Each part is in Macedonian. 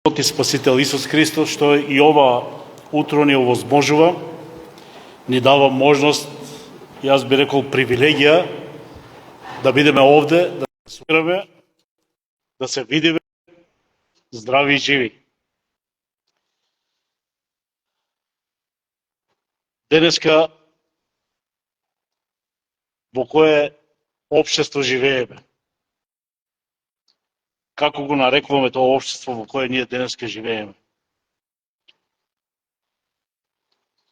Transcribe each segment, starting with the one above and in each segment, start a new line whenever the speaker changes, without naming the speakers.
и Спасител Исус Христос, што и ова утро ни овозможува, ни дава можност, јас би рекол привилегија, да бидеме овде, да се слушаме, да се видиме здрави и живи. Денеска во кое општество живееме? Како го нарекуваме тоа општество во кое ние денеска живееме?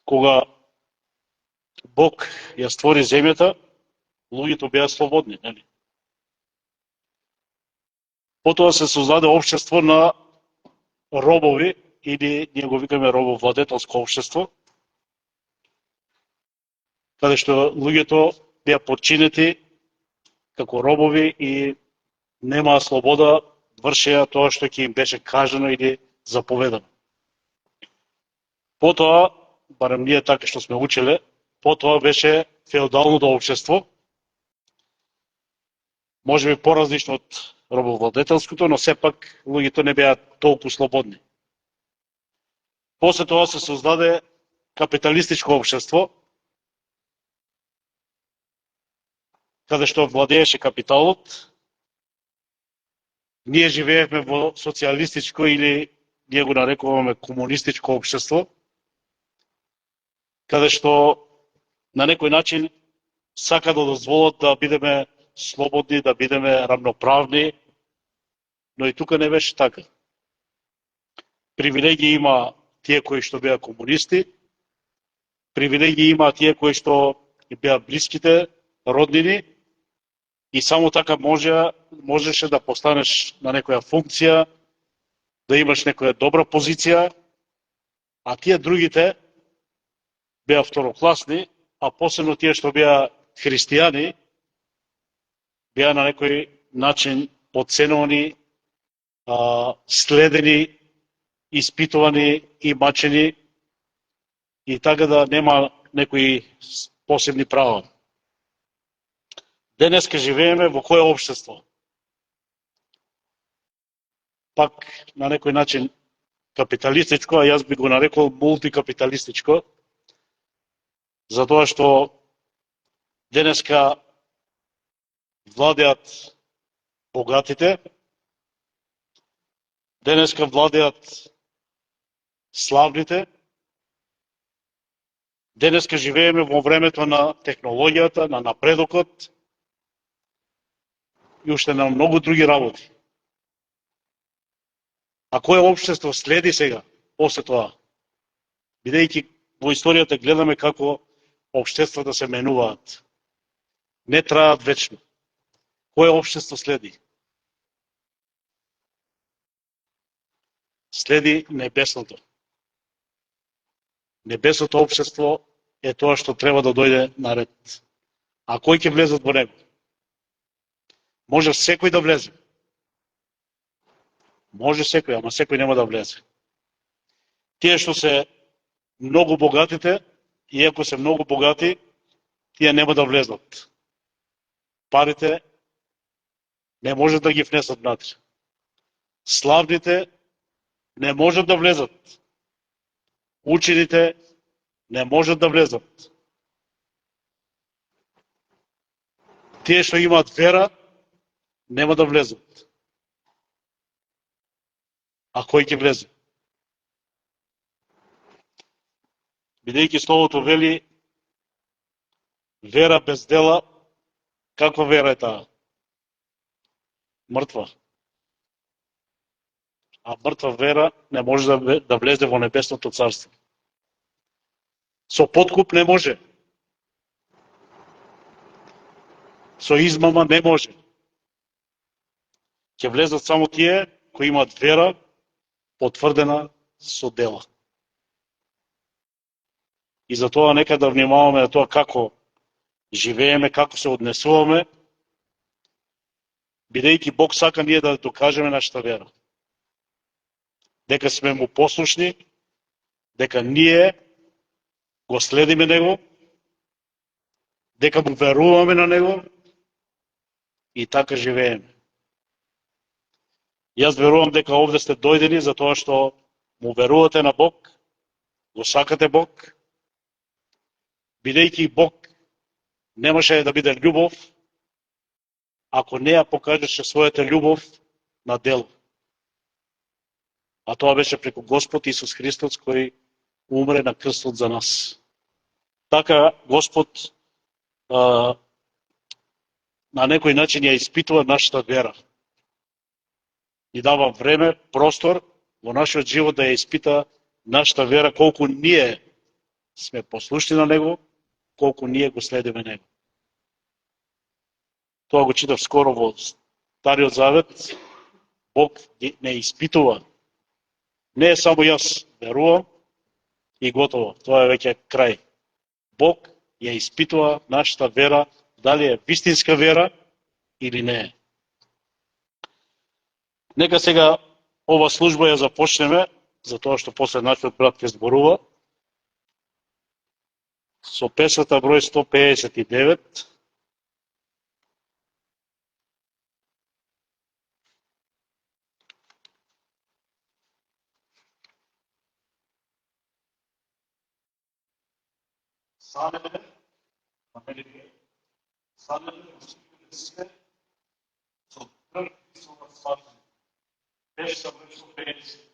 Кога Бог ја створи земјата, луѓето беа слободни, нели? Потоа се создаде општество на робови, или ние го викаме робовладетелско општество, каде што луѓето беа подчинети како робови и немаа слобода, вршеа тоа што ќе им беше кажано или заповедано. Потоа, барем ние така што сме учеле, потоа беше феодалното општество, можеби поразлично од робовладетелското, но сепак луѓето не беа толку слободни. После тоа се создаде капиталистичко општество, каде што владееше капиталот. Ние живеевме во социјалистичко или ние го нарекуваме комунистичко општество, каде што на некој начин сака да дозволат да бидеме слободни, да бидеме рамноправни, но и тука не беше така. Привилегии има тие кои што беа комунисти, привилегии има тие кои што беа блиските роднини, и само така можеше да постанеш на некоја функција, да имаш некоја добра позиција, а тие другите беа второкласни, а посебно тие што беа христијани, беа на некој начин подценувани, следени, испитувани и мачени, и така да нема некои посебни права. Денеска живееме во кое општество? Пак на некој начин капиталистичко, а јас би го нарекол мултикапиталистичко, затоа што денеска владеат богатите, денеска владеат славните, денеска живееме во времето на технологијата, на напредокот, и уште на многу други работи. А кое општество следи сега, после тоа? Бидејќи во историјата гледаме како општествата се менуваат. Не траат вечно. Кое општество следи? Следи небесното. Небесното општество е тоа што треба да дојде наред. А кој ќе влезат во него? Може секој да влезе. Може секој, ама секој нема да влезе. Тие што се многу богатите, иако се многу богати, тие нема да влезат. Парите не можат да ги внесат внатре. Славните не можат да влезат. Учените не можат да влезат. Тие што имаат вера, нема да влезат. А кој ќе влезе? Бидејќи словото вели вера без дела, каква вера е таа? Мртва. А мртва вера не може да влезе во небесното царство. Со подкуп не може. Со измама не може. Ќе влезат само тие кои имаат вера потврдена со дела. И затоа нека да внимаваме на тоа како живееме, како се однесуваме, бидејќи Бог сака ние да докажеме нашата вера. Дека сме му послушни, дека ние го следиме него, дека му веруваме на него и така живееме. Јас верувам дека овде сте дојдени за тоа што му верувате на Бог, го сакате Бог, бидејќи Бог немаше да биде љубов, ако не ја покажеше својата љубов на дело. А тоа беше преку Господ Исус Христос кој умре на крстот за нас. Така Господ на некој начин ја испитува нашата вера. И дава време, простор во нашиот живот да ја испита нашата вера, колку ние сме послушни на Него, колку ние го следиме Него. Тоа го читав скоро во Стариот Завет. Бог не испитува. Не е само јас верувам и готово. Тоа е веќе крај. Бог ја испитува нашата вера, дали е вистинска вера или не е. Нека сега ова служба ја започнеме, затоа што после нашиот брат ќе зборува, со песната број 159. Санеле, Америка, санеле, сите, со прв и со сватен. Песната број 159.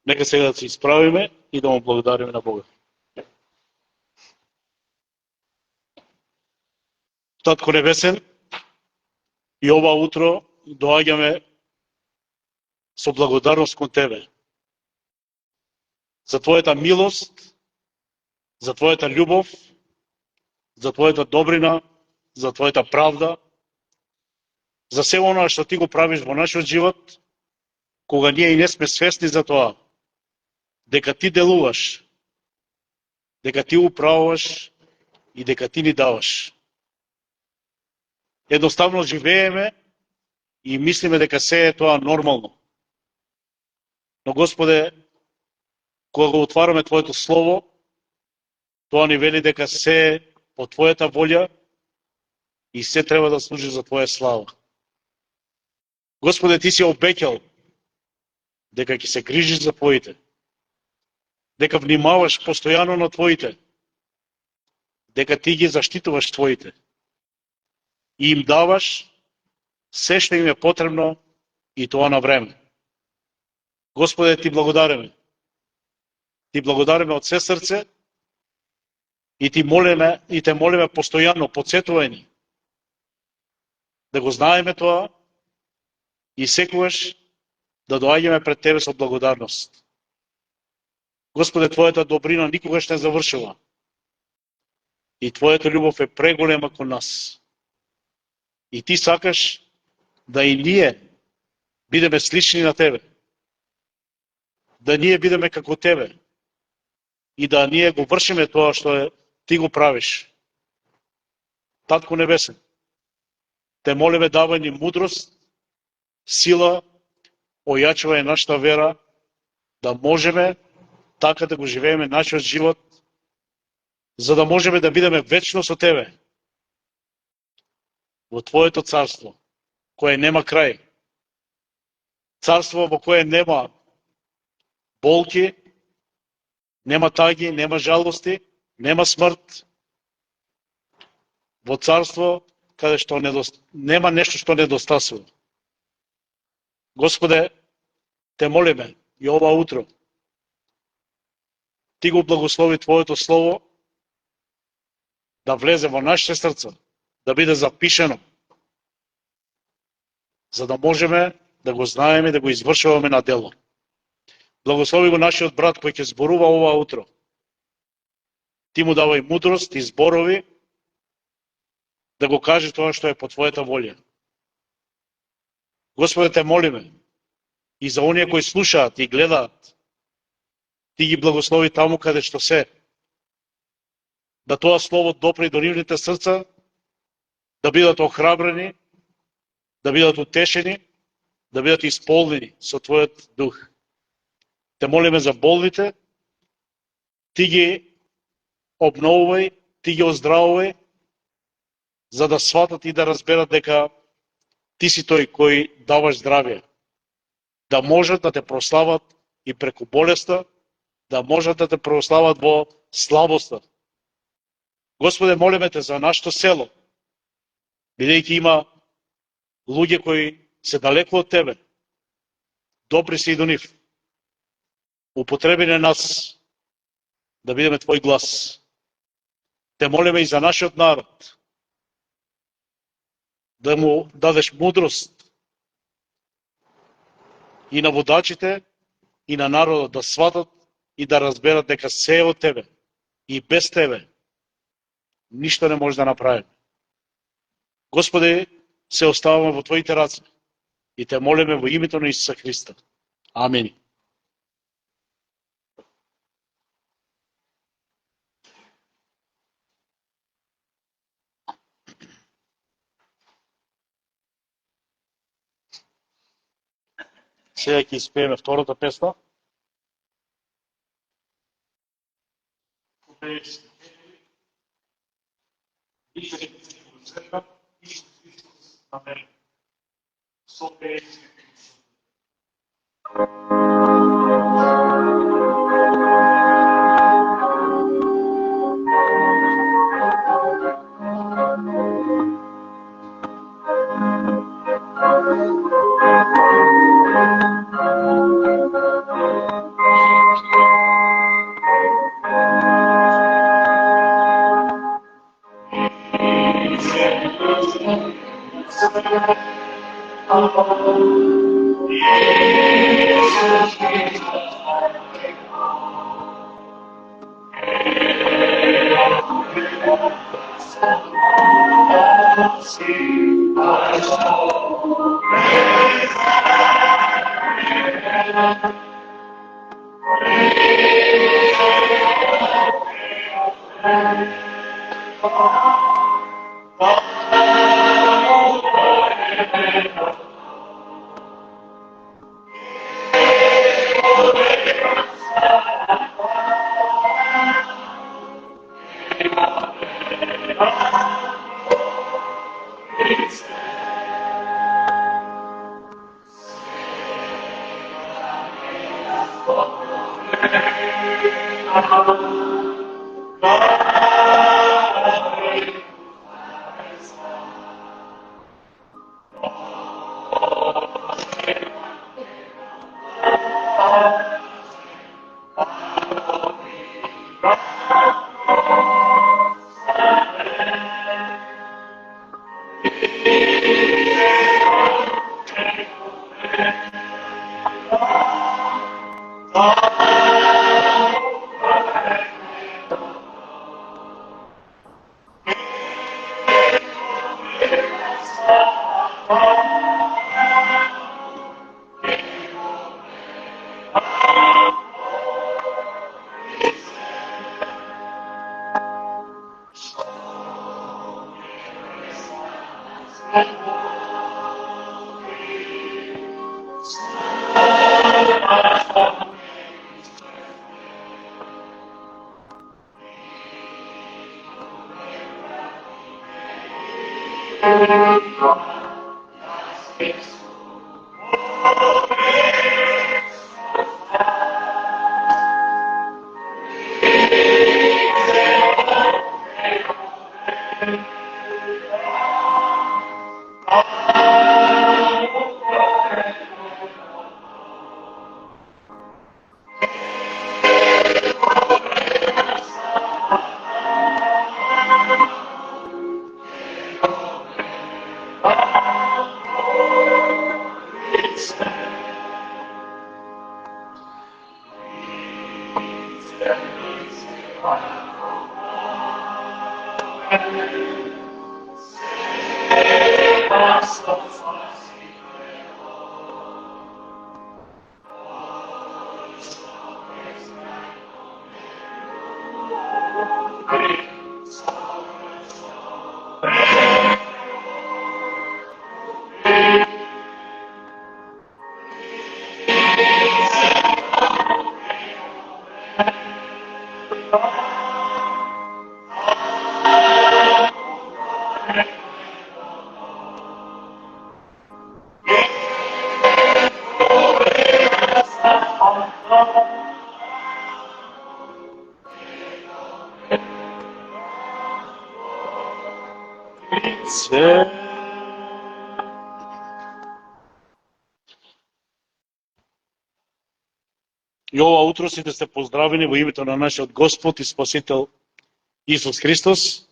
Нека сега да се исправиме и да му благодариме на Бога. Татко Небесен, и ова утро доаѓаме со благодарност кон Тебе. За Твојата милост, за Твојата љубов, за Твојата добрина, за Твојата правда, за се оно што Ти го правиш во нашиот живот, кога ние и не сме свесни за тоа, дека Ти делуваш, дека Ти управуваш и дека Ти ни даваш. Едноставно живееме и мислиме дека се е тоа нормално. Но Господе, кога го отвараме Твоето Слово, тоа ни вели дека се е по Твојата волја и се треба да служи за Твоја слава. Господе, Ти си обеќал дека ќе се грижиш за Твоите, дека внимаваш постојано на Твоите, дека Ти ги заштитуваш Твоите и им даваш се што им е потребно и тоа на време. Господе, Ти благодариме. Ти благодариме од се срце и Те молиме постојано, потсетувајни, да го знаеме тоа и секогаш да доаѓаме пред Тебе со благодарност. Господе, Твојата добрина никогаш не завршува и Твојата љубов е преголема кон нас. И Ти сакаш да и ние бидеме слични на Тебе, да ние бидеме како Тебе и да ние го вршиме тоа што Ти го правиш. Татко Небесен, Те молиме давај ни мудрост, сила, ојачувај нашата вера, да можеме така да го живееме нашиот живот, за да можеме да бидеме вечно со Тебе во Твоето царство, кое нема крај. Царство во кое нема болки, нема таги, нема жалости, нема смрт. Во царство каде што нема нешто што недостасува. Господе, Те молиме и ова утро, Ти го благослови Твоето Слово да влезе во нашите срца, да биде запишено, за да можеме да го знаеме, да го извршуваме на дело. Благослови го нашиот брат кој ќе зборува ова утро. Ти му давај мудрост и зборови да го каже тоа што е по Твојата волја. Господе, Те молиме и за оние кои слушаат и гледаат, Ти ги благослови таму каде што се, да тоа слово допре до нивните срца, да бидат охрабрени, да бидат утешени, да бидат исполнени со Твојот дух. Те молиме за болните, Ти ги обновувај, Ти ги оздравувај, за да сватат и да разберат дека Ти си тој кој даваш здравје, да можат да Те прослават и преку болеста, да можат да Те прослават во слабоста. Господе, молиме Те за нашето село, бидејќи има луѓе кои се далеко од Тебе, допри си и до нив. Употреби на нас да бидеме Твој глас. Те молиме и за нашиот народ, да му дадеш мудрост и на водачите, и на народот да сватат и да разберат дека се е од Тебе и без Тебе ништо не може да направиме. Господи, се оставаме во Твоите раце и Те молиме во името на Исуса Христа. Амин. Сега ќе испееме втората песна. 154, и се црква, Исус Христос на мене. 154. И ова утро сите сте поздравени во името на нашиот Господ и Спасител Исус Христос.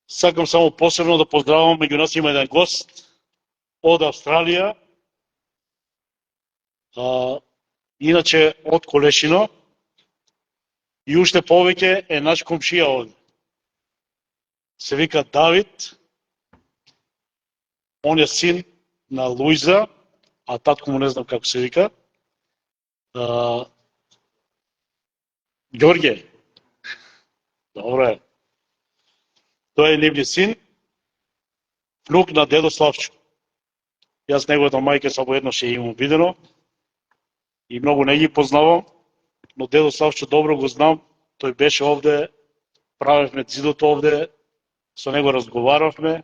Сакам само посебно да поздравам, меѓу нас има еден гост од Австралија, иначе од Колешино, и уште повеќе е наш комшија овде. Се вика Давид, он е син на Луиза, а татко му не знам како се вика, Ѓорѓе. Добре. Тој е нивниот син, внук на дедо Славчо. Јас неговата мајка само еднаш ја имам видено и многу не ги познавам, но дедо Славчо добро го знам. тој беше овде, правевме зидот овде, со него разговаравме,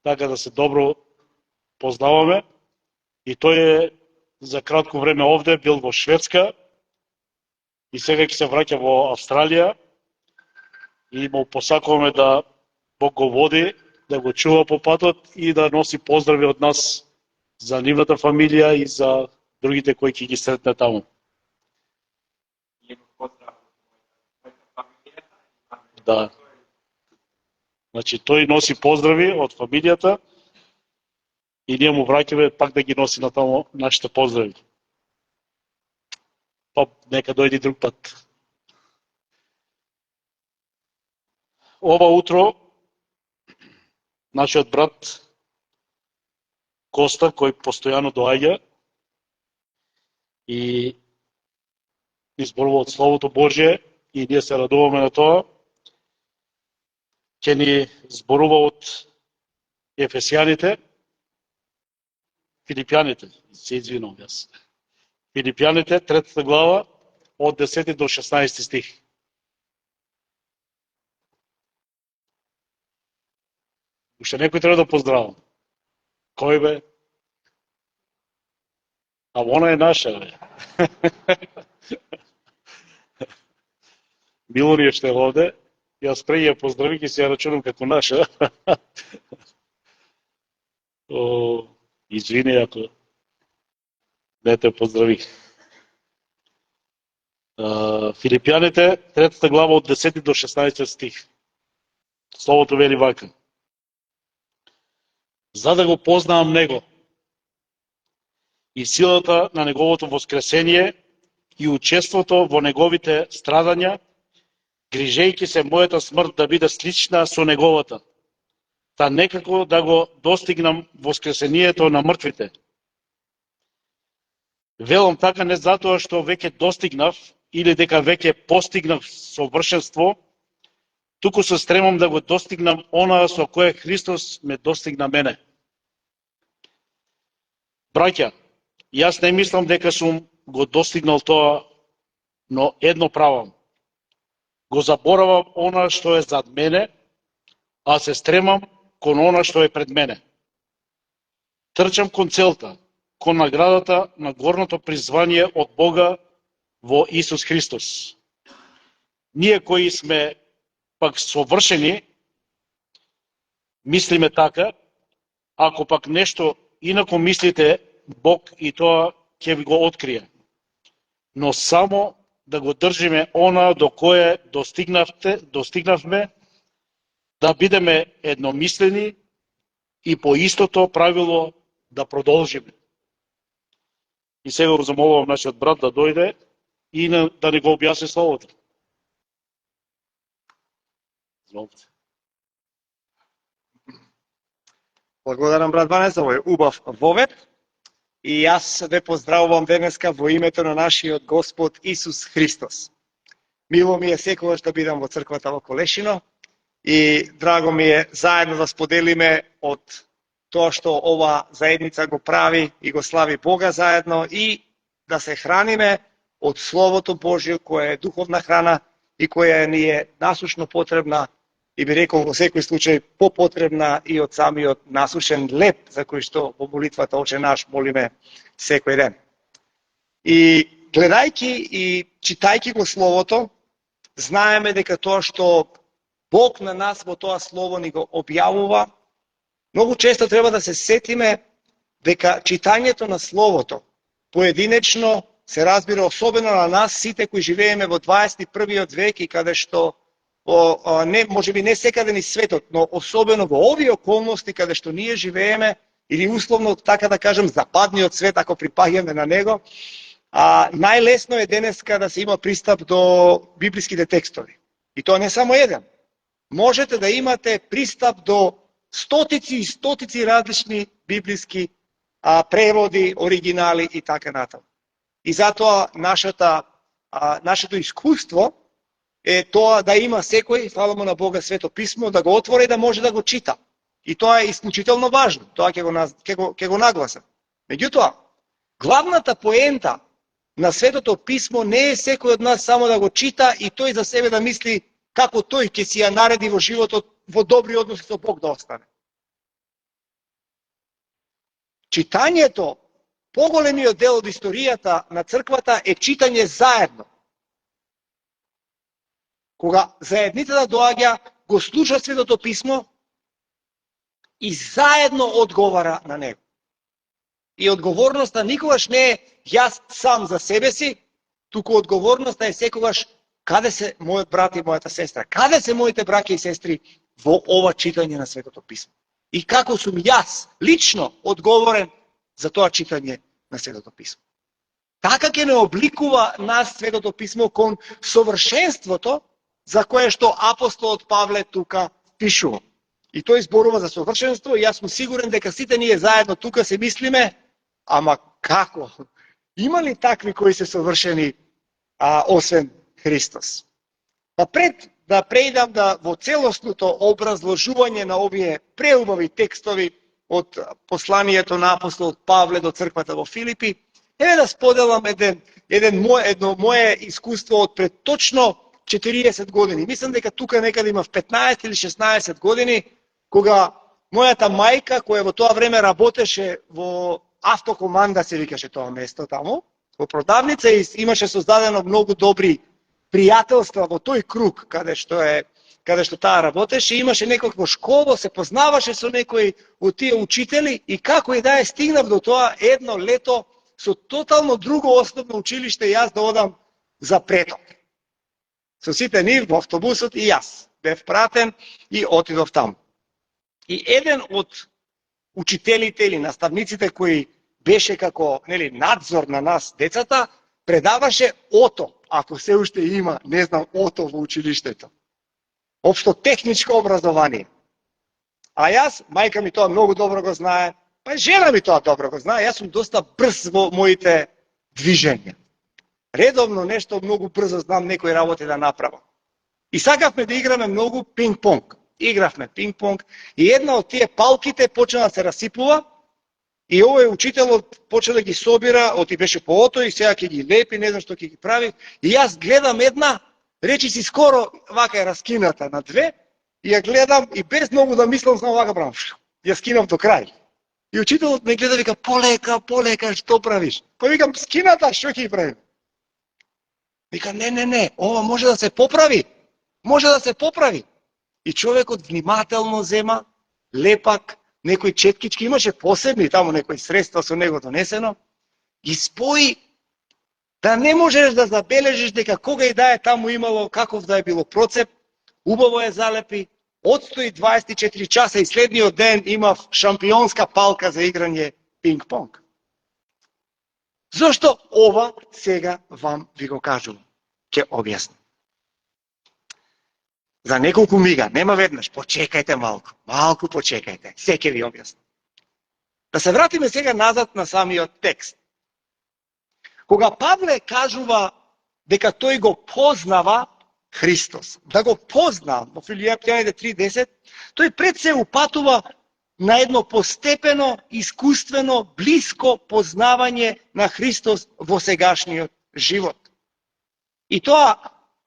така да се добро познаваме. И тој е за кратко време овде, бил во Шведска и сега ќе се враќа во Австралија и му посакуваме да Бог го води, да го чува по патот и да носи поздрави од нас за нивната фамилија и за другите кои ќе ги сретне таму. Да. Значи, тој носи поздрави од фамилијата и ние му враќаме пак да ги носи на таму нашите поздрави. Па, нека дојде друг пат. Ова утро, нашиот брат Коста, кој постојано доаѓа и изборува од Словото Божие и ние се радуваме на тоа, ќе ни зборува од Ефесијаните, Филипјаните, се извинувам јас. Филипјаните, 3 глава, од 10 до 16 стих. Уште некој треба да поздравам. Кој бе? А она е наша, бе. Милони што е овде. Јас преј ја поздравих и се ја рачунам како наша. Извини ако не те поздравих. Филипјаните, 3 глава од 10 до 16 стих. Словото вели вака. За да го познавам Него и силата на Неговото воскресение и учеството во Неговите страдања, грижејќи се мојата смрт да биде слична со Неговата, та некако да го достигнам воскресението на мртвите. Велам така не затоа што веќе достигнав или дека веќе постигнав совршенство, туку се стремам да го достигнам онаа со кое Христос ме достигна мене. Браќа, јас не мислам дека сум го достигнал тоа, но едно правам. Го заборавам она што е зад мене, а се стремам кон она што е пред мене. Трчам кон целта, кон наградата на горното призвание од Бога во Исус Христос. Ние кои сме пак совршени, мислиме така, ако пак нешто инако мислите, Бог и тоа ќе ви го открие. Но само да го држиме она до кое достигнавме, да бидеме едномислени и по истото правило да продолжиме. И сега го замолувам нашиот брат да дојде и да ни го објасни Словото. Изволите.
Благодарам, брат Бане, за овој убав вовед. И јас ве поздравувам денеска во името на нашиот Господ Исус Христос. Мило ми е секогаш да бидам во црквата во Колешино и драго ми е заедно да споделиме од тоа што ова заедница го прави и го слави Бога заедно и да се храниме од Словото Божие, кое е духовна храна и која ни е насушно потребна и би рекол во секој случај попотребна и од самиот насушен леп за кој што во молитвата Оче наш молиме секој ден. И гледајќи и читајќи го Словото, знаеме дека тоа што Бог на нас во тоа Слово ни го објавува, многу често треба да се сетиме дека читањето на Словото поединечно се разбира особено на нас сите кои живееме во 21. век и каде што не, може би не секаде ни светот, но особено во овие околности каде што ние живееме, или условно така да кажем западниот свет ако припаѓаме на него, најлесно е денеска да се има пристап до библиските текстови. И тоа не само еден. Можете да имате пристап до стотици и стотици различни библиски преводи, оригинали и така натаму. И затоа нашето искуство е тоа да има секој, фала му на Бога, Свето писмо, да го отвори и да може да го чита. И тоа е исклучително важно. Тоа ќе го нагласам. Меѓутоа, главната поента на Светото Писмо не е секој од нас само да го чита и тој за себе да мисли како тој ќе си ја нареди во животот во добри односи со Бог да остане. Читањето, поголемиот дел од историјата на црквата е читање заедно. Кога заедницата доаѓа, го слуша Светото Писмо и заедно одговара на него. И одговорноста никогаш не е јас сам за себе си, туку одговорноста е секогаш каде се мојот брат и мојата сестра, каде се моите браќа и сестри во ова читање на Светото Писмо. И како сум јас лично одговорен за тоа читање на Светото Писмо. Така ќе не обликува нас Светото Писмо кон совршенството за кое што апостолот Павле тука пишува. И тој зборува за совршенство и јас сум сигурен дека сите ние заедно тука се мислиме, ама како? Има ли такви кои се совршени освен Христос? Па пред да преидам во целосното образложување на овие преубави текстови од посланието на апостолот Павле до црквата во Филипи, еве да споделам едно мое искуство од пред точно 40 години. Мислам дека тука некаде имав 15 или 16 години, кога мојата мајка, која во тоа време работеше во автокоманда, се викаше тоа место таму, во продавница, и имаше создадено многу добри пријателства во тој круг каде што таа работеше, имаше некој во школа, се познаваше со некои од тие учители и како и да е стигнав до тоа едно лето со тотално друго основно училиште јас да одам за преток. Со сите нив во автобусот и јас бев пратен и отидов таму. И еден од учителите или наставниците кои беше како надзор на нас децата, предаваше ОТО, ако се уште има, не знам, ОТО во училиштето. Општо техничко образование. А јас, мајка ми тоа многу добро го знае, па жена ми тоа добро го знае, јас сум доста брз во моите движења. Редовно нешто многу брзо знам некои работи да направам. И сакавме да играме многу пинг-понг. Игравме пинг-понг и една од тие палките почна да се расипува и овој учителот почна да ги собира, оти беше по ото и сега ќе ги лепи, не знам што ќе ги прави. И јас гледам една, речи си скоро вака е раскината на две, и ја гледам и без многу да мислам, само вака правам. Ја скинав до крај. И учителот ме гледа, вика, полека, што правиш? Па викам, скината, што ќе ги правим? Вика, не, ова може да се поправи. Може да се поправи. И човекот внимателно зема, лепак, некои четкички, имаше посебни таму некои средства со него донесено, ги спои да не можеш да забележиш дека кога и да е таму имало, каков да е било процеп, убаво е залепи, одстои 24 часа и следниот ден имав шампионска палка за играње пинг-понг. Зошто ова сега вам ви го кажувам? Ќе објаснам. За неколку мига, нема веднаш, почекајте малку почекајте, се ќе ви објаснам. Да се вратиме сега назад на самиот текст. Кога Павле кажува дека тој го познава Христос, да го позна во Филипјаните 3:10, тој пред се упатува на едно постепено, искуствено, блиско познавање на Христос во сегашниот живот. И тоа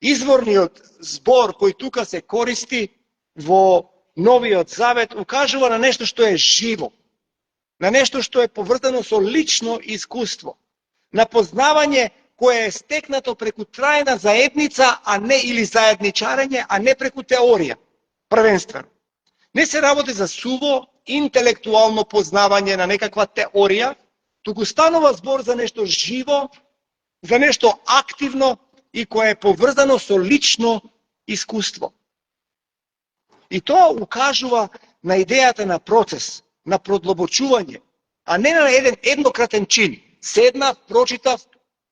изворниот збор кој тука се користи во Новиот Завет укажува на нешто што е живо, на нешто што е поврзано со лично искуство, на познавање кое е стекнато преку трајна заедница, а не или заедничарење, а не преку теорија, првенствено. Не се работи за суво, интелектуално познавање на некаква теорија, туку станува збор за нешто живо, за нешто активно и кое е поврзано со лично искуство. И тоа укажува на идејата на процес, на продлабочување, а не на еден еднократен чин. Седнав, прочитав,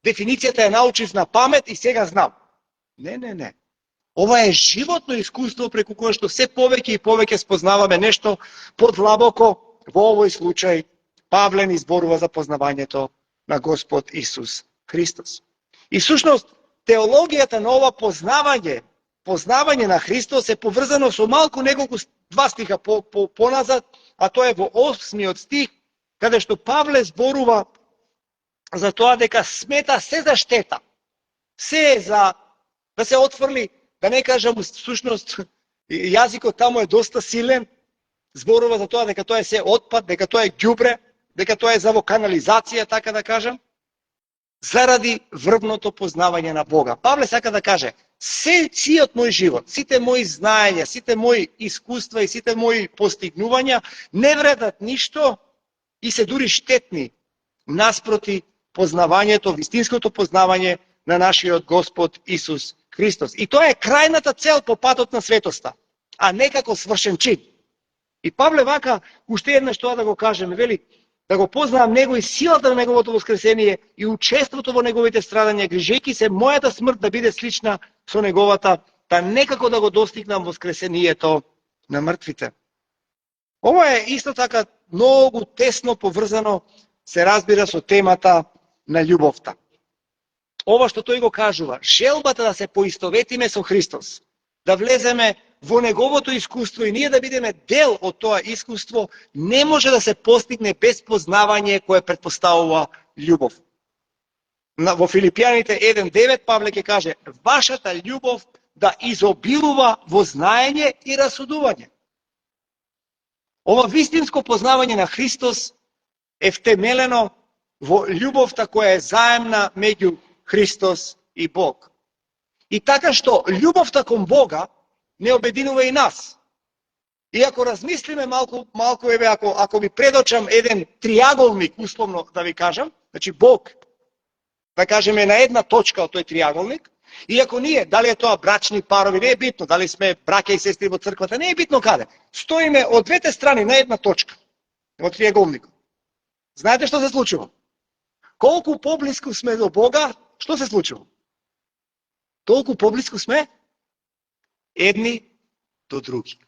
дефиницијата ја научив на памет и сега знам. Не. Ова е животно искуство преку кое што се повеќе и повеќе спознаваме нешто подлабоко. Во овој случај Павле ни зборува за познавањето на Господ Исус Христос. И всушност теологијата на ова познавање на Христос е поврзано со малку неколку два стиха поназад, а тоа е во 8 стих, каде што Павле зборува за тоа дека смета се за штета. Се за да се отфрли, да не кажам всушност јазикот таму е доста силен, зборува за тоа дека тоа е се отпад, дека тоа е ѓубре, дека тоа е за во канализација, така да кажам, заради врвното познавање на Бога. Павле сака да каже, сиот мој живот, сите мои знаења, сите мои искуства и сите мои постигнувања не вредат ништо и се дури штетни наспроти познавањето, вистинското познавање на нашиот Господ Исус Христос. И тоа е крајната цел по патот на светоста, а не како свршен чин. И Павле вака, уште еднаш тоа да го кажеме, вели, да го познавам Него и силата на Неговото воскресение и учеството во Неговите страдања, грижејќи се мојата смрт да биде слична со Неговата, да некако да го достигнам воскресението на мртвите. Ова е исто така многу тесно поврзано, се разбира, со темата на љубовта. Ова што тој го кажува, желбата да се поистоветиме со Христос, да влеземе во Неговото искуство и ние да бидеме дел од тоа искуство, не може да се постигне без познавање кое предпоставува љубов. Во Филипјаните 1:9 Павле ќе каже, вашата љубов да изобилува во знаење и расудување. Ова вистинско познавање на Христос е втемелено во љубовта која е заемна меѓу Христос и Бог. И така што љубовта кон Бога не обединува и нас. И ако размислиме малку еве, ако ви предочам еден триаголник, условно да ви кажам, значи Бог, да кажеме на една точка од тој триаголник, и ако ние, дали е тоа брачни парови, не е битно, дали сме браќа и сестри во црквата, не е битно каде. Стоиме од двете страни на една точка во триаголникот. Знаете што се случува? Колку поблиску сме до Бога, што се случува? Толку поблиску сме едни до други.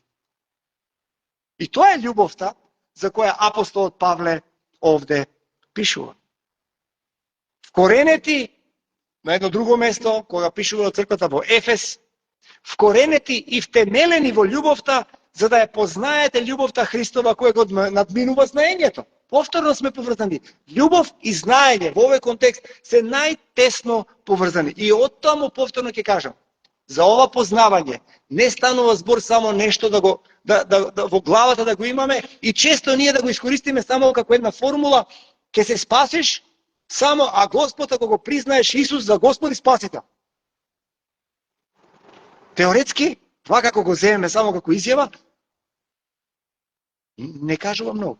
И тоа е љубовта за која апостолот Павле овде пишува. Вкоренети на едно друго место, кога пишува од црквата во Ефес, вкоренети и втемелени во љубовта, за да ја познаете љубовта Христова која го надминува знаењето. Повторно сме поврзани. Љубов и знаење во овој контекст се најтесно поврзани. И од таму повторно ќе кажам, за ова познавање не станува збор само нешто да во главата да го имаме и често ние да го искористиме само како една формула, ќе се спасиш само а Господ ако го признаеш Исус за Господ и Спасител. Теоретски, това како го земеме само како изјава, не кажува многу.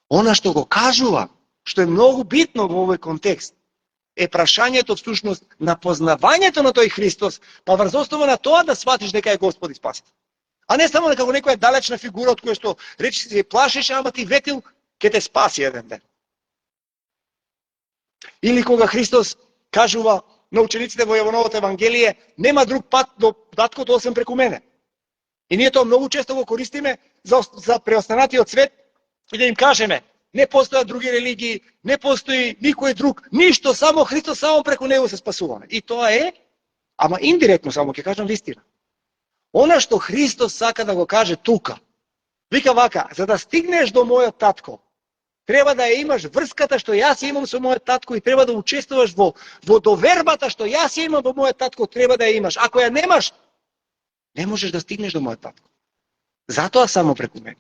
Она што го кажува, што е многу битно во овој контекст, е прашањето всушност на познавањето на тој Христос, па врз основа на тоа да сватиш дека е Господ и Спасител. А не само како некоја далечна фигура од која што речи се плашиш, ама ти ветил ќе те спаси еден ден. Или кога Христос кажува на учениците во Јовановото Евангелие, нема друг пат до таткото освен преку мене. И ние тоа многу често го користиме за преостанатиот свет и да им кажеме, не постојат други религии, не постои никој друг, ништо, само Христос, само преку него се спасуваме. И тоа е, ама индиректно само ќе кажам вистина. Она што Христос сака да го каже тука, вика вака, за да стигнеш до мојот татко, треба да ја имаш врската што јас имам со мојот татко и треба да учествуваш во довербата што јас имам во мојот татко, треба да ја имаш. Ако ја немаш, не можеш да стигнеш до мојот татко. Затоа само преку мене.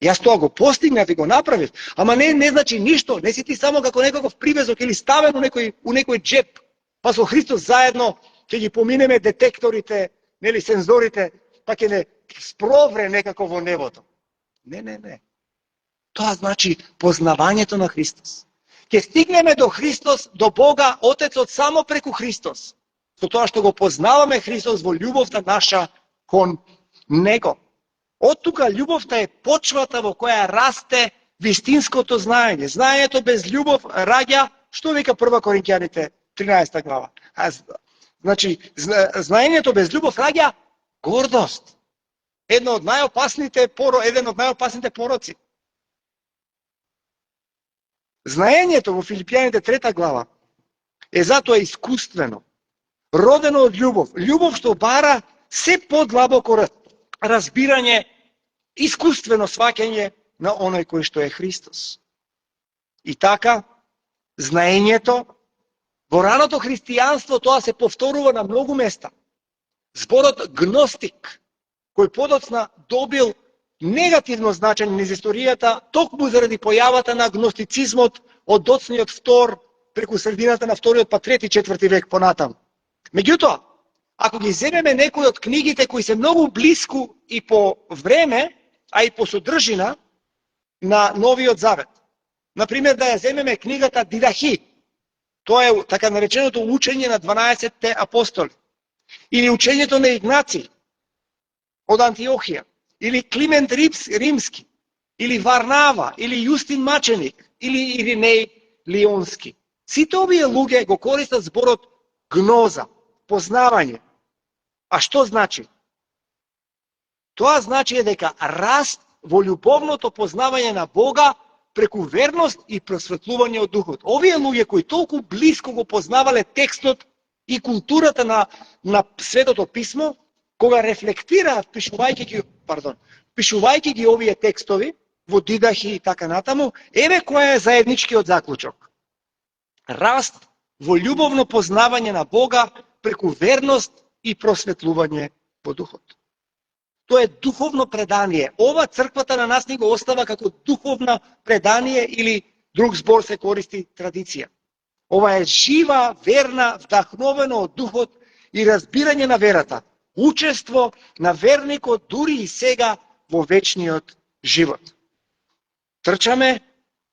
Јас тоа го постигнав и го направив, ама не значи ништо, не си ти само како некаков привезок или ставен у некој джеп, па со Христос заедно ќе ги поминеме детекторите, нели сензорите, па ќе не спровре некако во небото. Не. Тоа значи познавањето на Христос. Ќе стигнеме до Христос, до Бога, Отецот само преку Христос. Со тоа што го познаваме Христос во љубовта наша кон Него. Од тука љубовта е почвата во која расте вистинското знаење. Знаењето без љубов раѓа, што вика 1 Коринќаните 13 глава. Значи, знаењето без љубов раѓа гордост. Еден од најопасните пороци. Знаењето во Филипјаните 3 глава е затоа искуствено, родено од љубов. Љубов што бара се подлабоко разбирање, искуствено сваќање на оној кој што е Христос. И така, знаењето. Во раното христијанство тоа се повторува на многу места. Зборот гностик, кој подоцна добил негативно значење низ историјата, токму заради појавата на гностицизмот од доцниот втор преку средината на вториот па трети, четврти век понатаму. Меѓутоа, ако ги земеме некои од книгите кои се многу блиску и по време, а и по содржина на Новиот Завет. Например, да ја земеме книгата Дидахи. Тоа е така нареченото учење на 12 апостоли. Или учењето на Игнаци од Антиохија. Или Климент Римски. Или Варнава. Или Јустин Маченик. Или Иринеј Лионски. Сите овие луѓе го користат зборот гноза, познавање. А што значи? Тоа значи дека раст во љубовното познавање на Бога преку верност и просветлување од духот. Овие луѓе кои толку блиско го познавале текстот и културата на Светото писмо, кога рефлектираат пишувајќи ги овие текстови во Дидахи и така натаму, еве кој е заедничкиот заклучок. Раст во љубовно познавање на Бога преку верност и просветлување во духот. Тоа е духовно предание. Ова црквата на нас ни го остава како духовно предание или друг збор се користи традиција. Ова е жива, верна, вдахновено од духот и разбирање на верата. Учество на верникот дури и сега во вечниот живот. Трчаме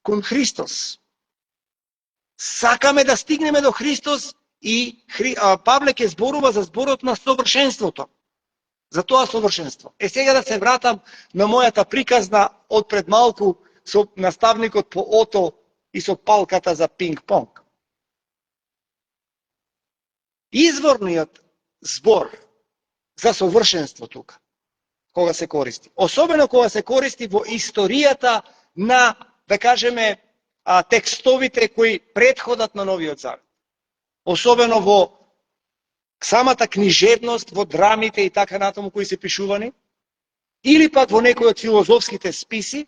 кон Христос. Сакаме да стигнеме до Христос и Павле ќе зборува за зборот на совршенството. За тоа совршенство. Сега да се вратам на мојата приказна од пред малку со наставникот по ото и со палката за пинг-понг. Изворниот збор за совршенство тука, кога се користи. Особено кога се користи во историјата на, да кажеме, текстовите кои претходат на Новиот Завет. Особено во самата книжевност, во драмите и така натаму кои се пишувани, или пак во некои од филозофските списи,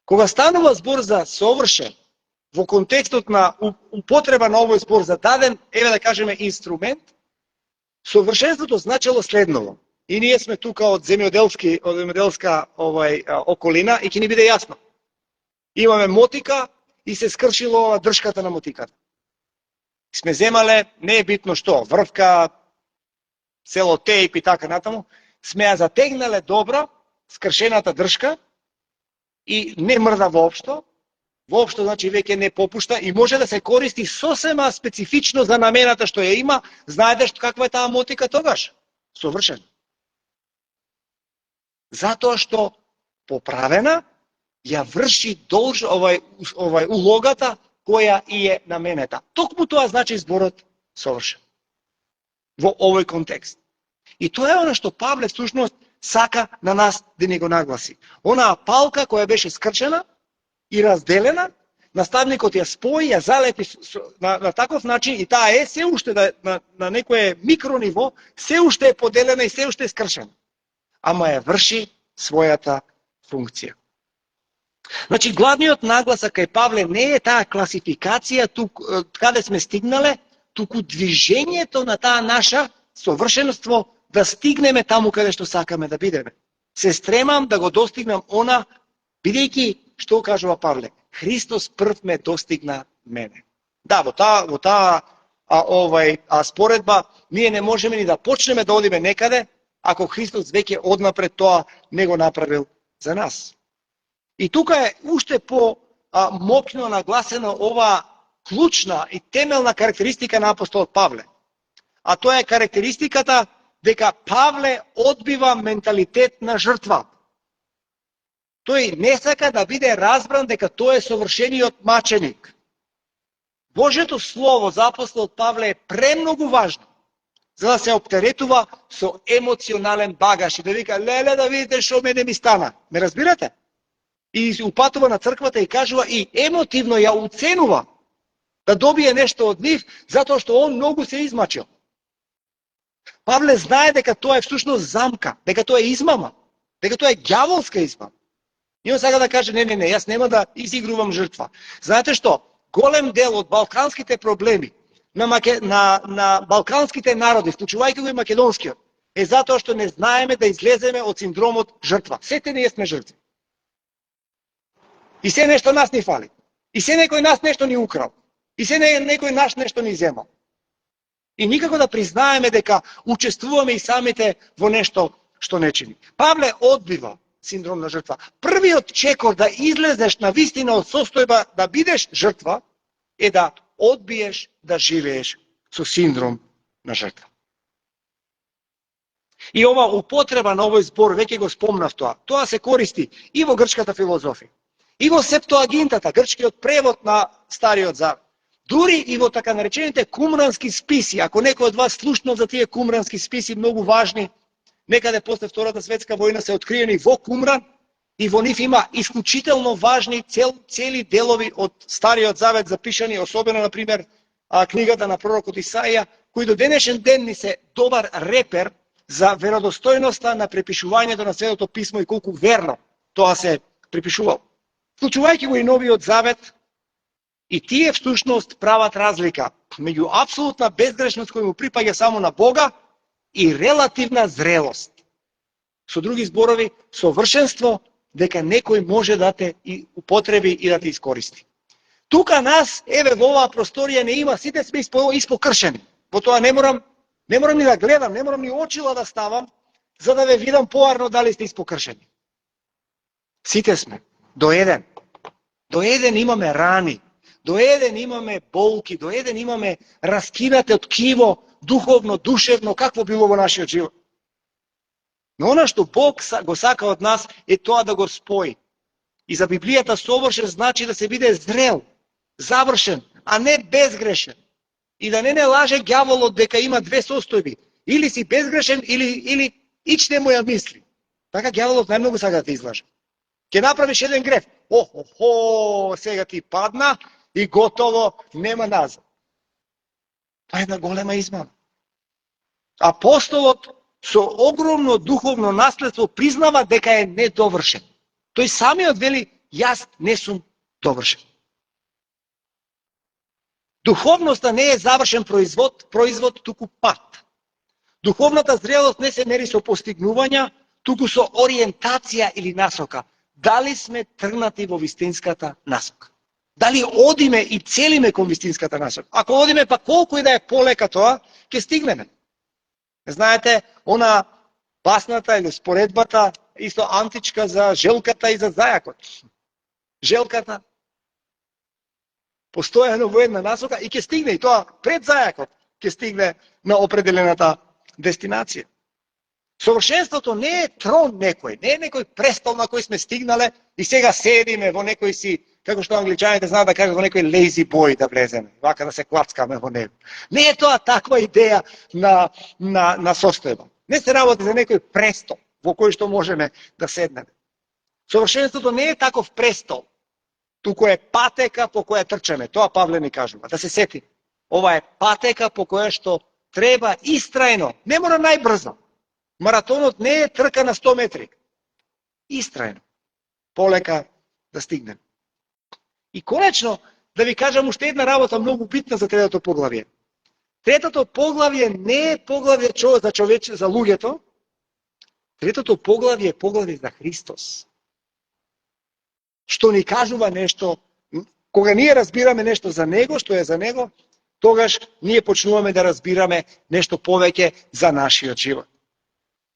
кога станува збор за совршен, во контекстот на употреба на овој збор за даден, еве да кажеме, инструмент, совршенството значело следново. И ние сме тука од земјоделска околина и ќе ни биде јасно. Имаме мотика и се скршило дршката на мотиката. Сме земале, не е битно што, врвка, целотейп и така натаму, сме ја затегнале добро, скршената дршка и не мрда воопшто, значи веќе не попушта и може да се користи сосема специфично за намената што ја има. Знаете каква е таа мотика тогаш? Совршена. Затоа што поправена ја врши улогата која и е наменета. Токму тоа значи зборот совршен. Во овој контекст. И тоа е она што Павле всушност сака на нас да ни го нагласи. Онаа палка која беше скрчена и разделена, наставникот ја спои, ја залепи на таков начин и таа е се уште на некое микрониво, се уште е поделена и се уште е скршена. Ама ја врши својата функција. Значи, главниот нагласак кај Павле не е таа класификација каде сме стигнале, туку движењето на таа наша совршенство да стигнеме таму каде што сакаме да бидеме. Се стремам да го достигнам она, бидејќи, што кажува Павле, Христос прв ме достигна мене. Да, во таа споредба ние не можеме ни да почнеме да одиме некаде, ако Христос веќе однапред тоа не го направил за нас. И тука е уште по-мокно нагласена ова клучна и темелна карактеристика на апостолот Павле. А тоа е карактеристиката дека Павле одбива менталитет на жртва. Тој не сака да биде разбран дека тој е совршениот маченик. Божјото слово за апостолот Павле е премногу важно за да се оптеретува со емоционален багаж и да вика, леле да видите што мене ми стана. Ме разбирате? И се упатува на црквата и кажува и емотивно ја уценува да добие нешто од нив, затоа што он многу се измачил. Павле знае дека тоа е всушност замка, дека тоа е измама, дека тоа е ѓаволска измама. И он сака да каже, не, јас нема да изигрувам жртва. Знаете што? голем дел од балканските проблеми на балканските народи, вклучувајќи го и македонскиот, е затоа што не знаеме да излеземе од синдромот жртва. Сите ние сме жртви. И се нешто нас ни фали. И се некој нас нешто ни украл. И се некој наш нешто ни земал. И никако да признаеме дека учествуваме и самите во нешто што не чини. Павле одбива синдром на жртва. Првиот чекор да излезеш на вистина од состојба да бидеш жртва е да одбиеш да живееш со синдром на жртва. И ова употреба на овој збор, веќе го спомнав тоа. Тоа се користи и во грчката филозофија, и во Септоагинтата, грчкиот превод на Стариот Завет. Дури и во така наречените кумрански списи, ако некој од вас слушнал за тие кумрански списи, многу важни, некаде после Втората светска војна се откриени во Кумран, и во нив има исклучително важни цели делови од Стариот Завет запишани, особено, например, книгата на пророкот Исаија, кои до денешен ден ни се добар репер за веродостојноста на препишувањето на Светото писмо и колку верно тоа се препишувало. Вклучувајќи го и Новиот Завет, и тие всушност прават разлика меѓу апсолутна безгрешност која му припаѓа само на Бога и релативна зрелост. Со други зборови, совршенство дека некој може да те употреби и да те искористи. Тука нас, еве во оваа просторија не има, сите сме испокршени. Во тоа не морам ни да гледам, не морам ни очила да ставам, за да ве видам поарно дали сте испокршени. Сите сме. До еден. До еден имаме рани. До еден имаме болки. До еден имаме раскинате ткиво, духовно, душевно, какво било во нашиот живот. Но она што Бог го сака од нас е тоа да го спои. И за Библијата совршен значи да се биде зрел, завршен, а не безгрешен. И да не лаже ѓаволот дека има две состојби. Или си безгрешен, или ичне моја мисли. Така ѓаволот најмногу сака да те излаже. Ке направиш еден греф. Сега ти падна и готово, нема назад. Тоа е една голема измама. Апостолот со огромно духовно наследство признава дека е недовршен. Тој самиот вели, јас не сум довршен. Духовноста не е завршен производ, туку пат. Духовната зрелост не се мери со постигнувања, туку со ориентација или насока. Дали сме тргнати во вистинската насока? Дали одиме и целиме кон вистинската насока? Ако одиме, па колку и да е полека тоа, ќе стигнеме. Знаете, она басната или споредбата, исто античка за желката и за зајакот. Желката постојано во една насока и ќе стигне, и тоа пред зајакот ќе стигне на определената дестинација. Совршенството не е трон некој, не е некој престол на кој сме стигнале и сега седиме во некој си, како што англичаните знаат да кажат, во некој lazy boy да влеземе, вака да се клацкаме во него. Не е тоа таква идеја на состојба. Не се работи за некој престол во кој што можеме да седнеме. Совршенството не е таков престол, туку е патека по која трчаме. Тоа Павле ни кажува, да се сети. Ова е патека по која што треба истрајно, не мора најбрзо. Маратонот не е трка на 100 метри. Истрајно. Полека да стигнем. И конечно, да ви кажам уште една работа многу битна за третото поглавје. Третото поглавје не е поглавје за луѓето. Третото поглавје е поглавје за Христос. Што ни кажува нешто, кога ние разбираме нешто за Него, што е за Него, тогаш ние почнуваме да разбираме нешто повеќе за нашиот живот.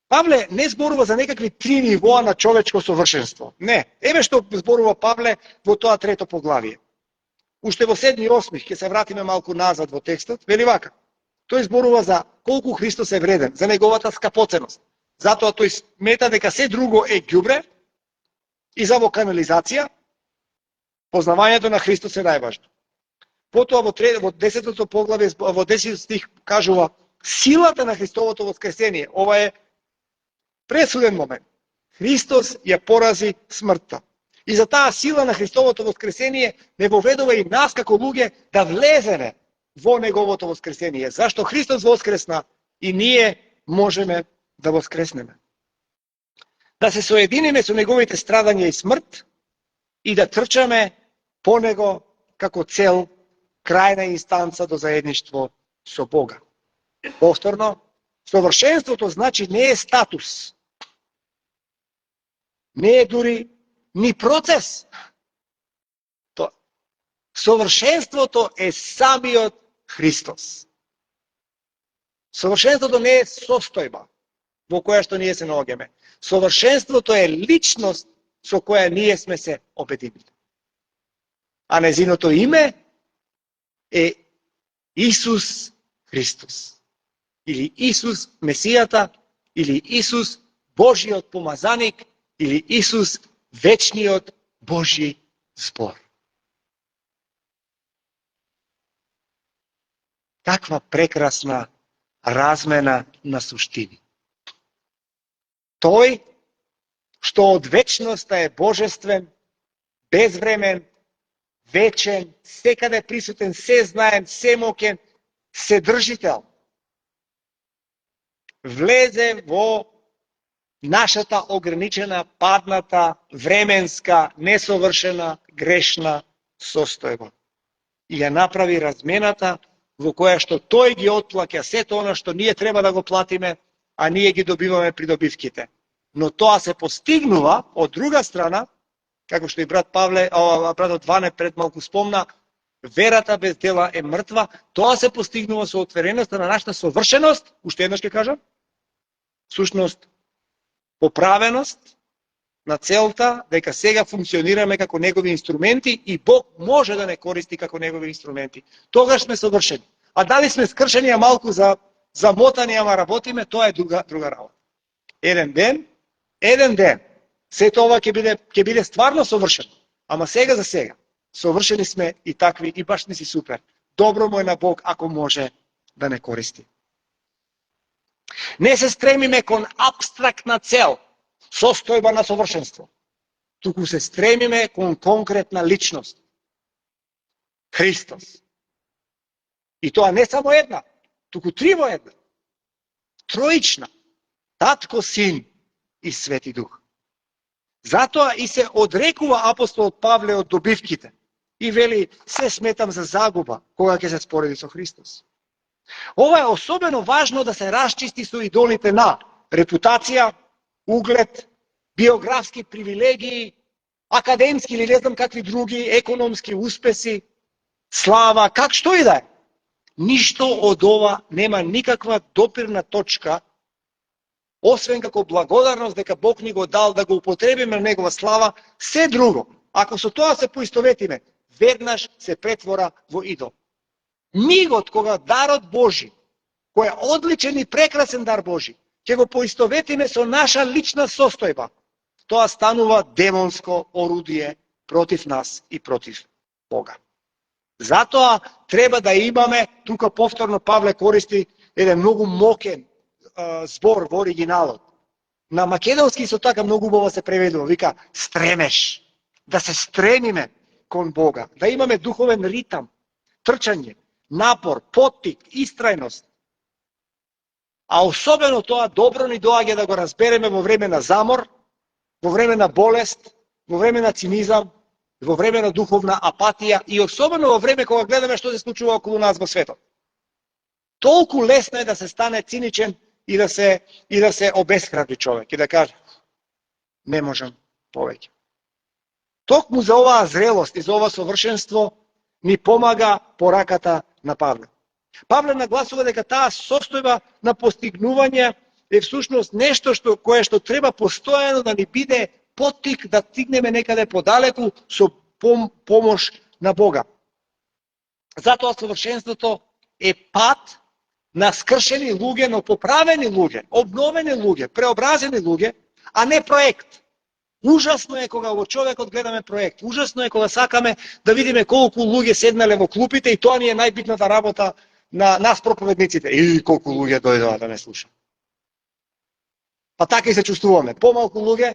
Павле не зборува за некакви 3 нивоа на човечко совршенство. Не. Еве што зборува Павле во тоа трето поглавие. Уште во 7 и 8 ќе се вратиме малку назад во текстот, вели вака. Тој зборува за колку Христос е вреден, за неговата скапоценост. Затоа тој смета дека се друго е ѓубре и за во канализација познавањето на Христос е најважно. Потоа во 10-то поглавие, во 10 стих кажува силата на Христовото воскресение. Ова е пресуден момент. Христос ја порази смртта. И за таа сила на Христовото воскресение не воведува и нас како луѓе да влеземе во неговото воскресение. Зашто Христос воскресна и ние можеме да воскреснеме. Да се соединиме со неговите страдања и смрт и да трчаме по него како цел, крајна инстанца до заедништво со Бога. Повторно, совршенството значи не е статус, не е дури ни процес. Совршенството е самиот Христос. Совршенството не е состојба во која што ние се наоѓаме. Совршенството е личност со која ние сме се обединили. А нејзиното име е Исус Христос. Или Исус Месијата, или Исус Божиот помазаник, или Исус вечниот Божи збор. Каква прекрасна размена на суштини. Тој што од вечноста е божествен, безвремен, вечен, секаде присутен, се знаен, семоќен, вседржител, влезе во нашата ограничена, падната, временска, несовршена, грешна состојба. И ја направи размената во која што тој ги отплаќа сето она што ние треба да го платиме, а ние ги добиваме придобивките. Но тоа се постигнува од друга страна, како што и брат братот Ване пред малку спомна, верата без дела е мртва, тоа се постигнува со отвореноста на нашата совршеност, уште еднаш ќе кажам, сушност поправеност на целта, дека сега функционираме како негови инструменти и Бог може да не користи како негови инструменти. Тогаш сме совршени. А дали сме скршени, а малку замотани, ама работиме, тоа е друга работа. Еден ден, сето ова ќе биде стварно совршено. Ама сега за сега, совршени сме и такви, и баш не си супер. Добро му е на Бог, ако може да не користи. Не се стремиме кон абстрактна цел, состојба на совршенство, туку се стремиме кон конкретна личност. Христос. И тоа не само една, туку три во една. Троична. Татко, Син и Свети Дух. Затоа и се одрекува апостолот Павле од добивките и вели, се сметам за загуба кога ќе се спореди со Христос. Ова е особено важно да се расчисти со идолите на репутација, углед, биографски привилегии, академски или не знам какви други, економски успеси, слава, как што и да е. Ништо од ова нема никаква допирна точка, освен како благодарност дека Бог ни го дал да го употребиме на негова слава, се друго. Ако со тоа се поистоветиме, веднаш се претвора во идол. Мигот кога дарот Божи, кој е одличен и прекрасен дар Божи, ќе го поистоветиме со наша лична состојба, тоа станува демонско орудие против нас и против Бога. Затоа треба да имаме, тука повторно Павле користи еден многу мокен збор во оригиналот. На македонски со така многу убаво се преведува, вика стремеш, да се стремиме кон Бога, да имаме духовен ритам, трчање, напор, поттик, истрајност. А особено тоа добро ни доаѓа да го разбереме во време на замор, во време на болест, во време на цинизам, во време на духовна апатија и особено во време кога гледаме што се случува околу нас во светот. Толку лесно е да се стане циничен и да се обесхрабри човек и да каже не можам повеќе. Токму за оваа зрелост и за ова совршенство ни помага пораката на Павле. Павле нагласува дека таа состојба на постигнување е всушност нешто кое треба постојано да ни биде поттик да стигнеме некаде подалеку со помош на Бога. Затоа совршенството е пат на скршени луѓе, но поправени луѓе, обновени луѓе, преобразени луѓе, а не проект. Ужасно е кога во човекот гледаме проект. Ужасно е кога сакаме да видиме колку луѓе седнале во клупите и тоа ни е најбитната работа на нас проповедниците. И колку луѓе дојдоа да не слушаат. Па така и се чувствуваме. Помалку луѓе,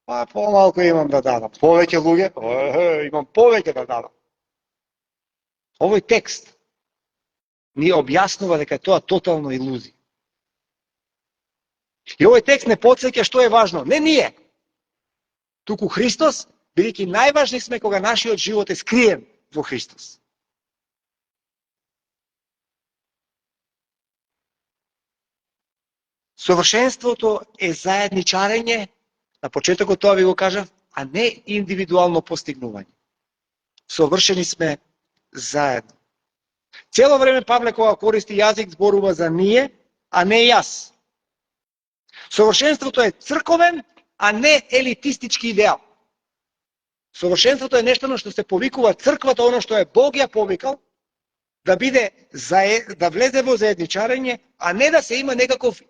па помалку имам да дадам. Повеќе луѓе, имам повеќе да дадам. Овој текст ни објаснува дека тоа тотално илузија. И овој текст не потсеќа што е важно. Не ние, туку Христос, бидејќи најважни сме кога нашиот живот е скриен во Христос. Совршенството е заедничарење, на почетокот тоа ви го кажав, а не индивидуално постигнување. Совршени сме заедно. Цело време Павле кога користи јазик зборува за ние, а не јас. Совршенството е црковен, а не елитистички идеал. Совршенството е нешто на што се повикува црквата, оно што е Бог ја повикал, да биде да влезе во заедничарење, а не да се има некаков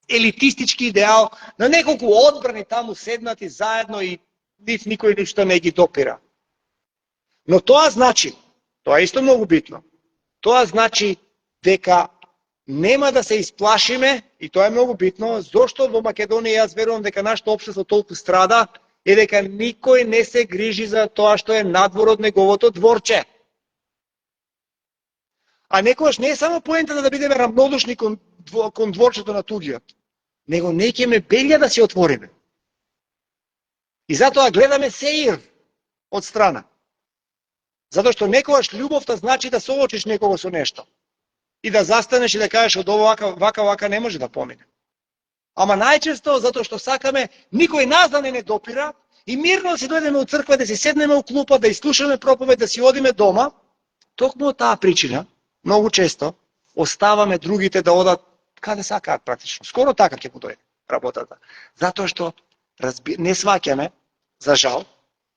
елитистички идеал, на неколку одбрани таму седнати заедно и никој ништо не ги допира. Но тоа значи, тоа е исто многу битно, тоа значи дека нема да се исплашиме, и тоа е многу битно, зошто во Македонија јас верувам дека нашето општество толку страда, е дека никој не се грижи за тоа што е надвор од неговото дворче. А некојаш не е само поентата да бидеме рамнодушни кон дворчето на тугиот, него не ќеме белја да се отвориме. И затоа гледаме сеир од страна. Затоа што некојаш љубовта значи да соочиш некого со нешто. И да застанеш и да кажеш од ова вака не може да помине. Ама најчесто затоа што сакаме никој нас да не допира и мирно да си дојдеме од црква, да си седнеме у клупа, да изслушаме проповед, да си одиме дома, токму од таа причина, многу често оставаме другите да одат каде сакаат практично. Скоро така ќе му дојде работата. Затоа што не сваќаме, за жал,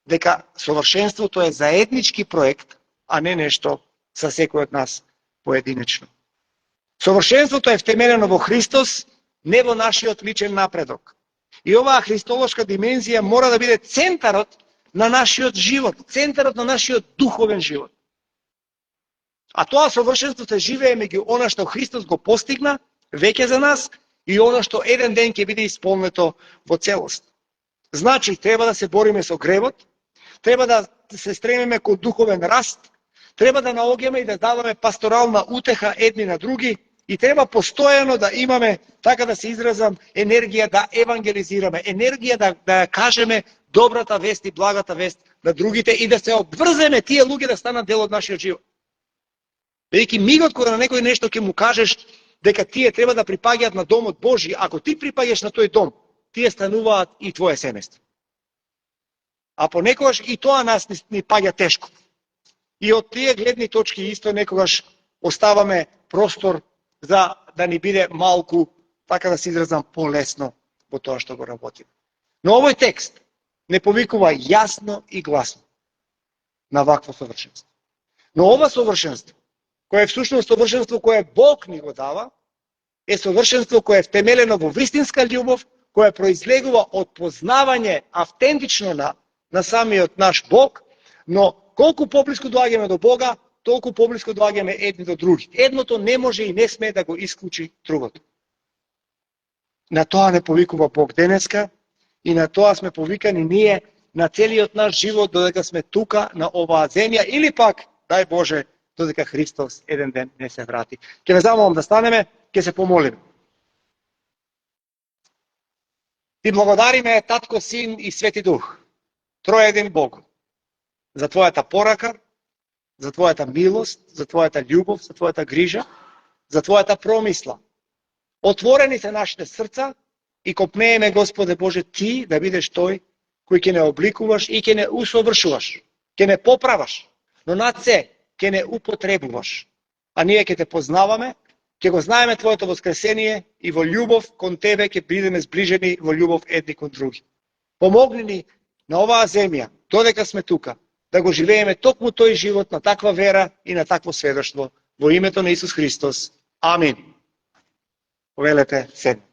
дека совршенството е заеднички проект, а не нешто за секој од нас поединечно. Совршенството е втемелено во Христос, не во нашиот личен напредок. И оваа христолошка димензија мора да биде центарот на нашиот живот, центарот на нашиот духовен живот. А тоа совршенство се живее меѓу она што Христос го постигна веќе за нас и она што еден ден ќе биде исполнето во целост. Значи, треба да се бориме со гревот, треба да се стремиме кон духовен раст, треба да наоѓаме и да даваме пасторална утеха едни на други и треба постојано да имаме, така да се изразам, енергија да евангелизираме, енергија да кажеме добрата вест и благата вест на другите и да се обврземе тие луѓе да станат дел од нашиот живот. Бидејќи мигот кога на некој нешто ќе му кажеш дека тие треба да припаѓаат на домот Божи, ако ти припаѓаш на тој дом, тие стануваат и твое семејство. А понекогаш и тоа нас ни паѓа тешко. И од тие гледни точки исто некогаш оставаме простор за да ни биде малку, така да се изразам, полесно во тоа што го работиме. Но овој текст не повикува јасно и гласно на вакво совршенство. Но ова совршенство, кое е всушност совршенство кое Бог ни го дава, е совршенство кое е втемелено во вистинска љубов, кое произлегува од познавање автентично на самиот наш Бог, но колку поблиску доаѓаме до Бога, толку поблиску доаѓаме едни до други. Едното не може и не смее да го исклучи другото. На тоа не повикува Бог денеска и на тоа сме повикани ние на целиот наш живот додека сме тука на оваа земја или пак, дај Боже, додека Христос еден ден не се врати. Ќе ве замолам да станеме, ќе се помолиме. Ти благодариме, Татко, Син и Свети Дух, троедин Бог, за Твојата порака, за Твојата милост, за Твојата љубов, за Твојата грижа, за Твојата промисла. Отворени се нашите срца и копнееме, Господе Боже, Ти да бидеш тој кој ќе не обликуваш и ќе не усовршуваш, ќе не поправаш, но над се ќе не употребуваш. А ние ќе Те познаваме, ќе го знаеме Твоето воскресение и во љубов кон Тебе ќе бидеме зближени во љубов едни кон други. Помогни ни на оваа земја, додека сме тука, да го живееме токму тој живот на таква вера и на такво сведоштво. Во името на Исус Христос. Амин. Повелете седнете.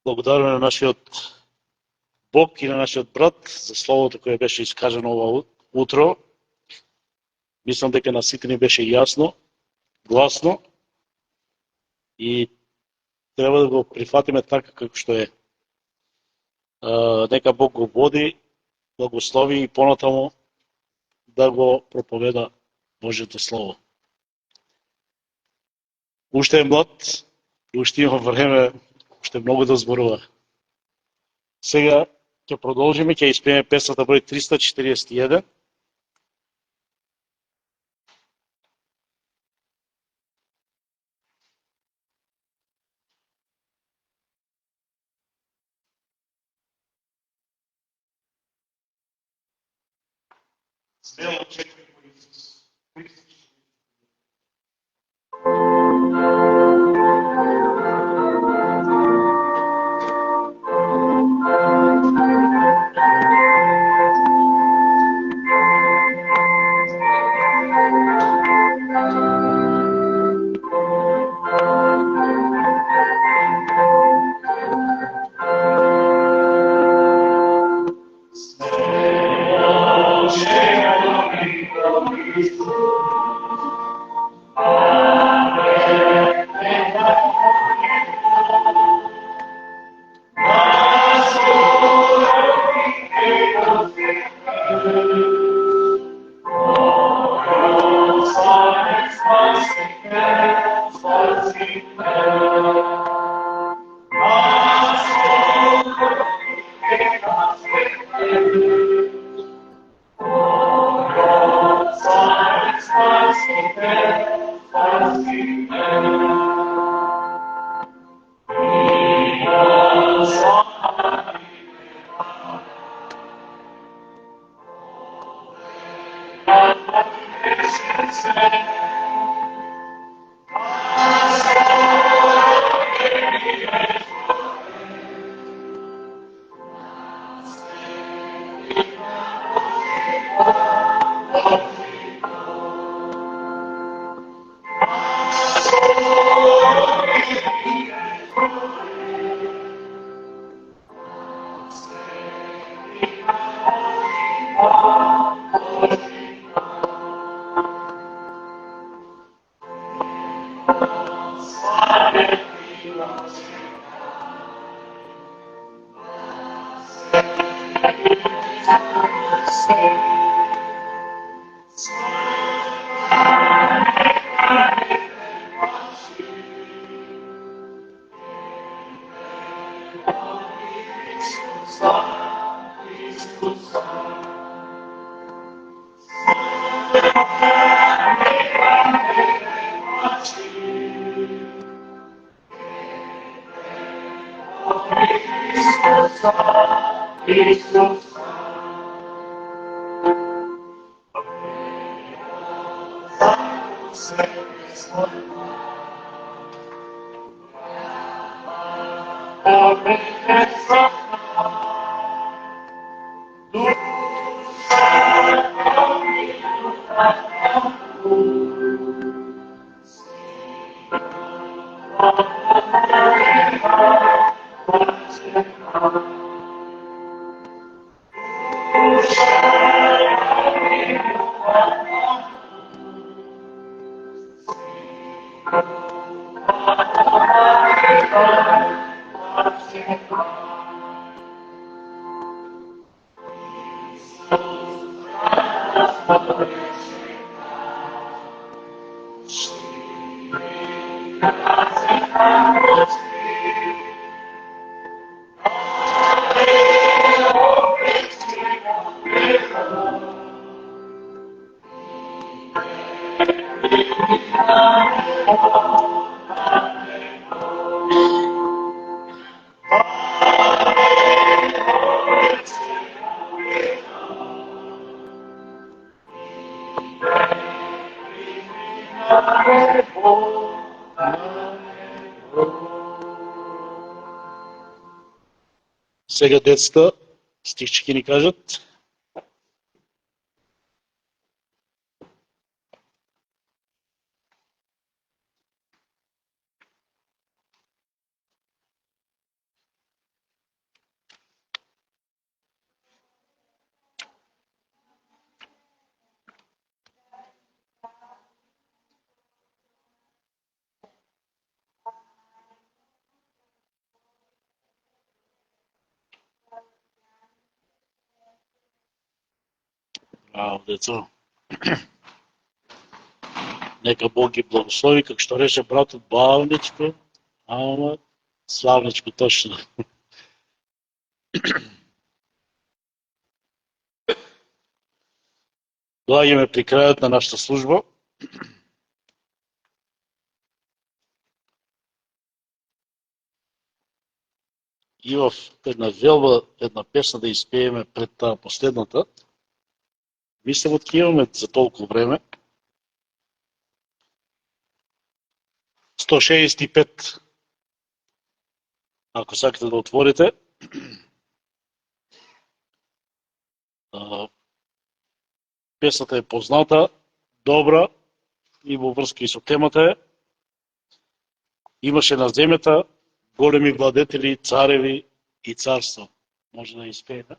Благодараме на нашиот Бог и на нашиот брат за словото кое беше искажано ова утро. Мислам дека на сите ни беше јасно, гласно и треба да го прифатиме така како што е. Нека Бог го води, благослови и понатаму да го проповеда Божјото Слово. уште е млад и уште има време, уште многу да зборува. Сега ќе продолжиме, ќе испееме песната број 341. Смело чекај по Исус. Сега децата стихче ќе ни кажат. Браво, децо. Нека Бог ги благослови, како што рече братот, бавничко, ама славничко точно. Доаѓаме при крајот на нашата служба. Имав една песна да испееме пред таа последната. Мислам, ќе имаме за толку време. 165, ако сакате да отворите. Песната е позната, добра и во врска и со темата е. Имаше на земјата големи владетели, цареви и царство. Може да испеете.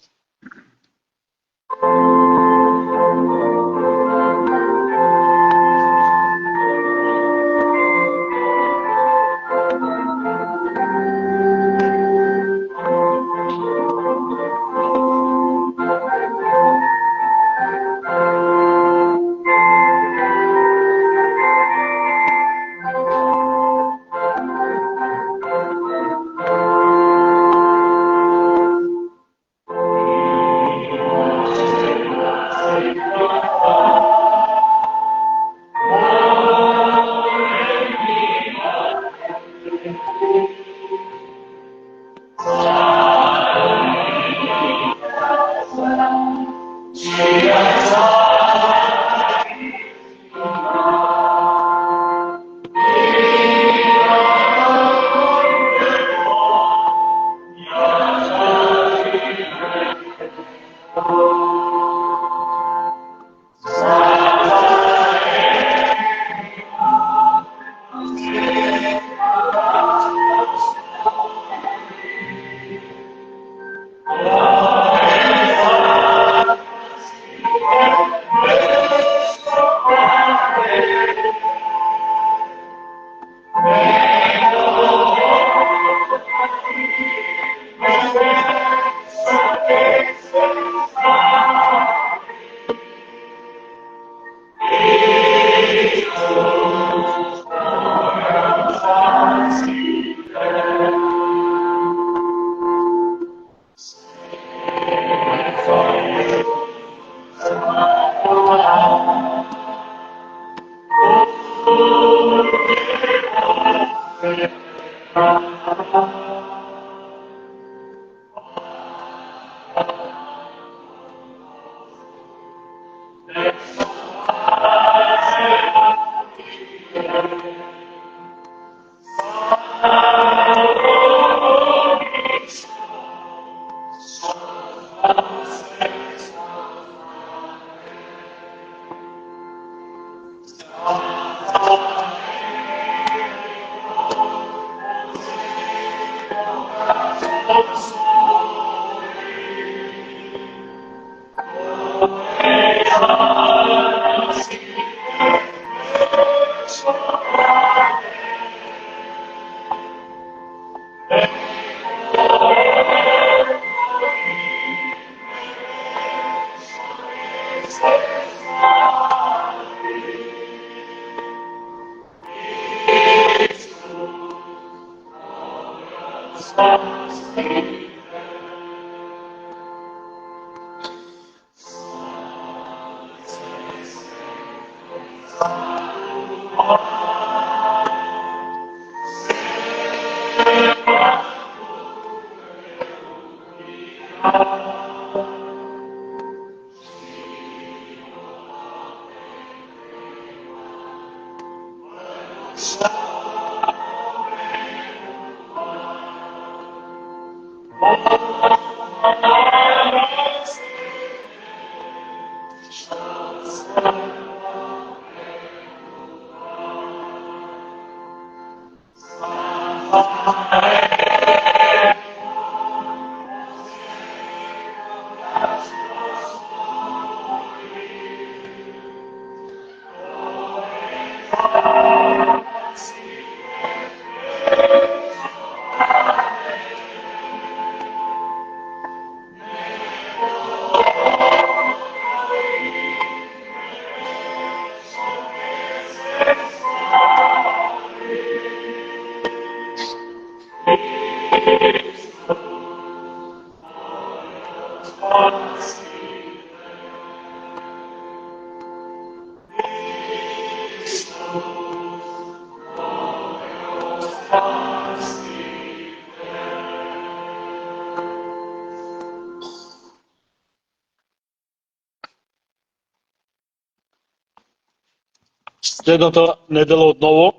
Следната недела одново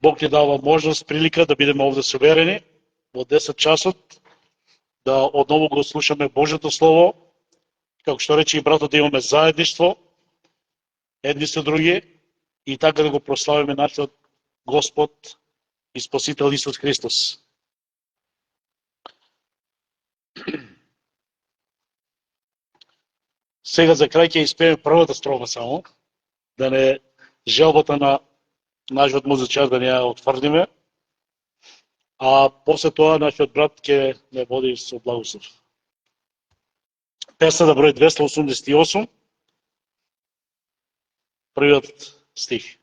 Бог ни дава можност, прилика да бидеме овде соберени во 10 часот, да одново го слушаме Божјото Слово, како што рече и братот, да имаме заедништво едни со други и така да го прославиме нашиот Господ и Спасител Исус Христос. Сега за крај ќе испееме првата строфа само, да не желбата на нашиот музичар да не ја отврдиме, а после тоа нашиот брат ќе не води со благослов. Песната број 288, првиот стих.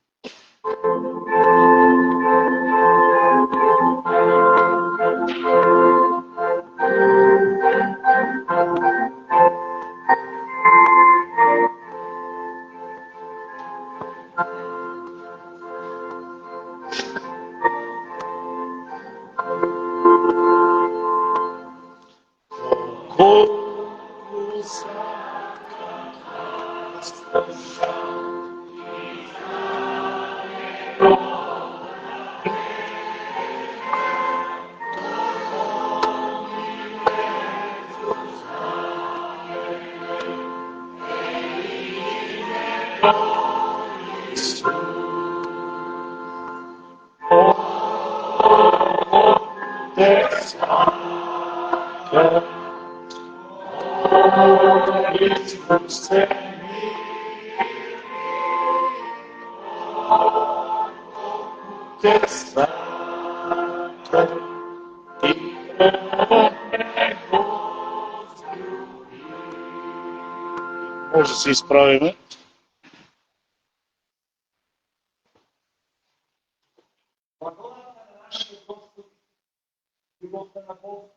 Може да се исправиме. Благодата на нашиот Господ, љубовта на Бог,